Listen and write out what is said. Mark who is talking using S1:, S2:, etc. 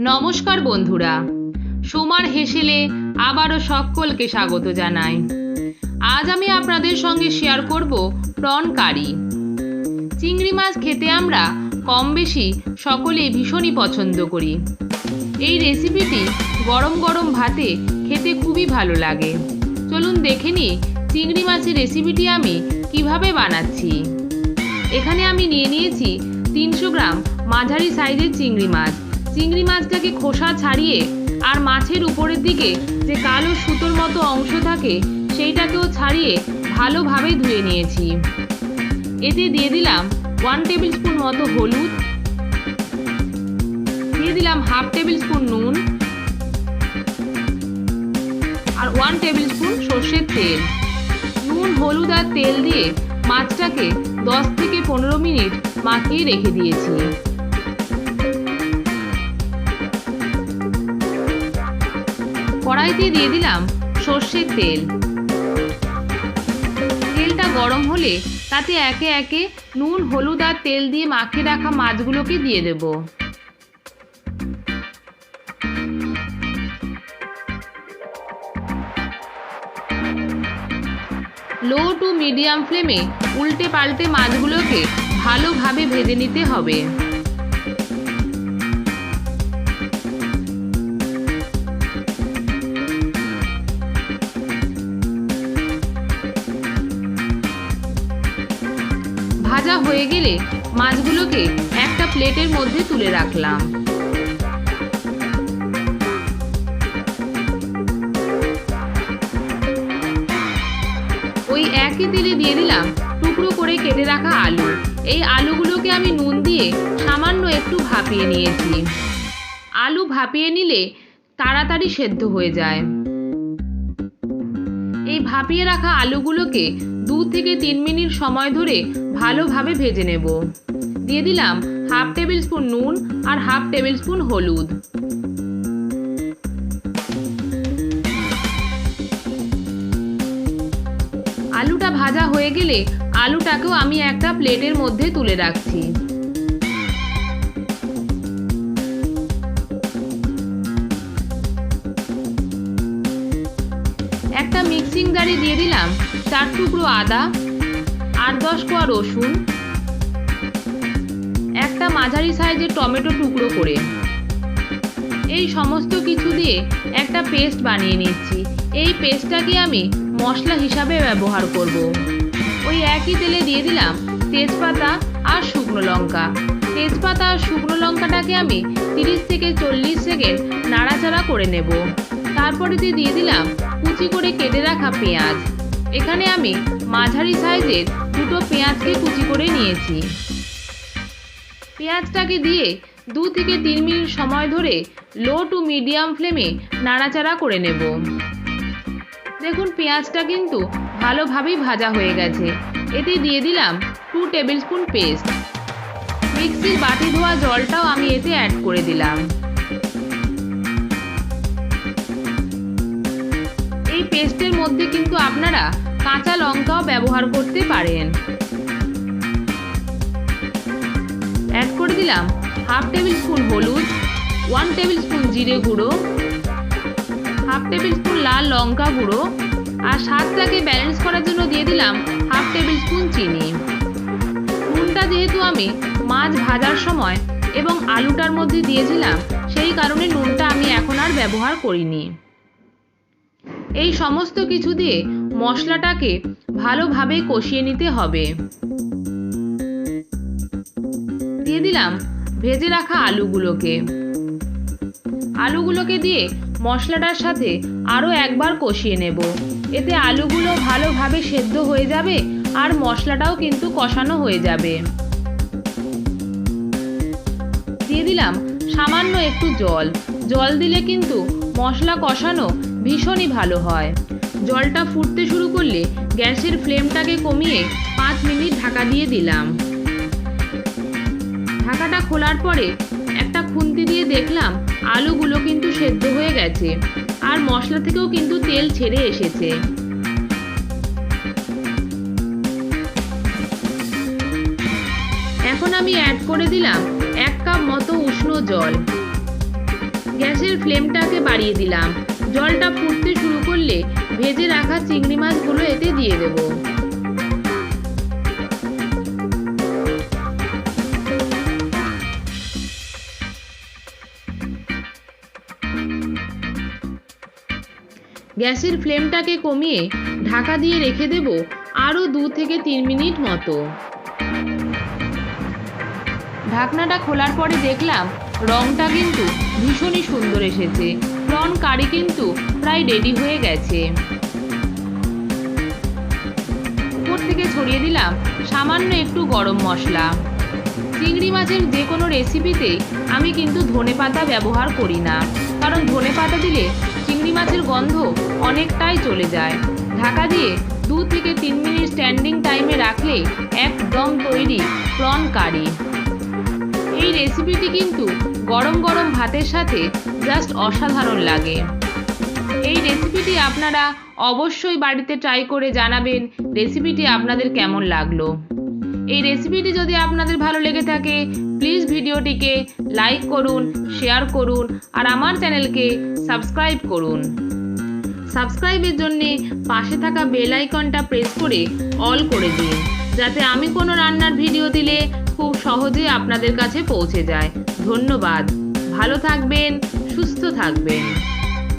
S1: নমস্কার বন্ধুরা, সোমার হেসেলে আবারও সকলকে স্বাগত জানাই। আজ আমি আপনাদের সঙ্গে শেয়ার করব প্রন কারি। চিংড়ি মাছ খেতে আমরা কম বেশি সকলেই ভীষণই পছন্দ করি। এই রেসিপিটি গরম গরম ভাতে খেতে খুবই ভালো লাগে। চলুন দেখে নিই চিংড়ি মাছের রেসিপিটি আমি কিভাবে বানাচ্ছি। এখানে আমি নিয়ে নিয়েছি 300 গ্রাম মাঝারি সাইজের চিংড়ি মাছ। চিংড়ি মাছটাকে খোসা ছাড়িয়ে আর মাছের উপরের দিকে যে কালো সুতোর মতো অংশ থাকে সেইটাকেও ছাড়িয়ে ভালোভাবে ধুয়ে নিয়েছি। এতে দিয়ে দিলাম 1 টেবিল স্পুন মতো হলুদ, দিয়ে দিলাম হাফ টেবিল স্পুন নুন আর 1 টেবিল স্পুন সর্ষের তেল। নুন, হলুদ আর তেল দিয়ে মাছটাকে 10 থেকে 15 মিনিট মাখিয়ে রেখে দিয়েছি। কড়াইতে দিয়ে দিলাম সর্ষের তেল। তেলটা গরম হলে তাতে একে একে নুন, হলুদ আর তেল দিয়ে মাখিয়ে রাখা মাছগুলোকে দিয়ে দেব। লো টু মিডিয়াম ফ্লেমে উল্টে পাল্টে মাছগুলোকে ভালোভাবে ভেজে নিতে হবে। ভাজা হয়ে গেলে মাছগুলোকে একটা প্লেটের মধ্যে তুলে রাখলাম। ওই একই তেলে দিয়ে দিলাম টুকরো করে কেটে রাখা আলু। এই আলুগুলোকে আমি নুন দিয়ে সামান্য একটু ভাপিয়ে নিয়েছি। আলু ভাপিয়ে নিলে তাড়াতাড়ি সেদ্ধ হয়ে যায়। এই ভাপিয়ে রাখা আলুগুলোকে 2 থেকে 3 মিনিট সময় ধরে ভালোভাবে ভেজে নেব। দিয়ে দিলাম হাফ টেবিল স্পুন নুন আর হাফ টেবিল স্পুন হলুদ। আলুটা ভাজা হয়ে গেলে আলুটাকেও আমি একটা প্লেটের মধ্যে তুলে রাখছি। একটা মিক্সিং জারে দিয়ে দিলাম 4 টুকরো আদা, 8-10 কোয়া রসুন, একটা মাঝারি সাইজের টমেটো টুকরো করে। এই সমস্ত কিছু দিয়ে একটা পেস্ট বানিয়ে নিচ্ছি। এই পেস্টটাকে আমি মশলা হিসাবে ব্যবহার করব। ওই একই তেলে দিয়ে দিলাম তেজপাতা আর শুকনো লঙ্কা। তেজপাতা আর শুকনো লঙ্কাটাকে আমি 30 থেকে 40 সেকেন্ড নাড়াচাড়া করে নেব। তারপরে দিয়ে দিলাম কুচি করে কেটে রাখা পেঁয়াজ। এখানে আমি মাঝারি সাইজের 2টো পেঁয়াজকে কুচি করে নিয়েছি। পেঁয়াজটাকে দিয়ে 2 থেকে 3 মিনিট সময় ধরে লো টু মিডিয়াম ফ্লেমে নাড়াচাড়া করে নেব। দেখুন পেঁয়াজটা কিন্তু ভালোভাবেই ভাজা হয়ে গেছে। এতে দিয়ে দিলাম 2 টেবিল স্পুন পেস্ট। মিক্সির বাটি ধোয়া জলটাও আমি এতে অ্যাড করে দিলাম। এই পেস্টের মধ্যে কিন্তু আপনারা কাঁচা লঙ্কাও ব্যবহার করতে পারেন। অ্যাড করে দিলাম হাফ টেবিল স্পুন হলুদ, 1 টেবিল স্পুন জিরে গুঁড়ো, হাফ টেবিল স্পুন লাল লঙ্কা গুঁড়ো আর স্বাদটাকে ব্যালেন্স করার জন্য দিয়ে দিলাম হাফ টেবিল স্পুন চিনি। নুনটা যেহেতু আমি মাছ ভাজার সময় এবং আলুটার মধ্যে দিয়েছিলাম সেই কারণে নুনটা আমি এখন আর ব্যবহার করিনি। এই সমস্ত কিছু দিয়ে মশলাটাকে ভালোভাবে কষিয়ে নিতে হবে। দিয়ে দিলাম ভেজে রাখা আলুগুলোকে দিয়ে মশলাটার সাথে আরও একবার কষিয়ে নেব। এতে আলুগুলো ভালোভাবে সেদ্ধ হয়ে যাবে আর মশলাটাও কিন্তু কষানো হয়ে যাবে। দিয়ে দিলাম সামান্য একটু জল দিলে কিন্তু মশলা কষানো ভীষণই ভালো হয়। জলটা ফুটতে শুরু করলে গ্যাসের ফ্লেমটাকে কমিয়ে 5 মিনিট ঢাকা দিয়ে দিলাম। ঢাকাটা খোলার পরে একটা খুন্তি দিয়ে দেখলাম আলুগুলো কিন্তু সেদ্ধ হয়ে গেছে আর মশলা থেকেও কিন্তু তেল ছেড়ে এসেছে। এখন আমি অ্যাড করে দিলাম 1 কাপ মতো উষ্ণ জল। গ্যাসের ফ্লেমটাকে বাড়িয়ে দিলাম। জলটা ফুটতে শুরু করলে ভেজে রাখা চিংড়ি মাছগুলো এতে দিয়ে দেব। গ্যাসের ফ্লেমটাকে কমিয়ে ঢাকা দিয়ে রেখে দেব আরও 2 থেকে 3 মিনিট মতো। ঢাকনাটা খোলার পরে দেখলাম রংটা কিন্তু ভীষণই সুন্দর এসেছে। প্রন কারি কিন্তু প্রায় রেডি হয়ে গেছে। উপর থেকে ছড়িয়ে দিলাম সামান্য একটু গরম মশলা। চিংড়ি মাছের যে কোনো রেসিপিতে আমি কিন্তু ধনেপাতা ব্যবহার করি না, কারণ ধনেপাতা দিলে চিংড়ি মাছের গন্ধ অনেকটাই চলে যায়। ঢাকা দিয়ে 2 থেকে 3 মিনিট স্ট্যান্ডিং টাইমে রাখলে একদম তৈরি প্রন কারি। এই রেসিপিটি কিন্তু গরম গরম ভাতের সাথে জাস্ট অসাধারণ লাগে। এই রেসিপিটি আপনারা অবশ্যই বাড়িতে ট্রাই করে জানাবেন রেসিপিটি আপনাদের কেমন লাগলো। এই রেসিপিটি যদি আপনাদের ভালো লেগে থাকে প্লিজ ভিডিওটিকে লাইক করুন, শেয়ার করুন আর আমার চ্যানেলকে সাবস্ক্রাইব করুন। সাবস্ক্রাইবের জন্যে পাশে থাকা বেল আইকনটা প্রেস করে অল করে দিন, যাতে আমি কোনো রান্নার ভিডিও দিলে খুব সহজে আপনাদের কাছে পৌঁছে যায়। ধন্যবাদ। ভালো থাকবেন, সুস্থ থাকবেন।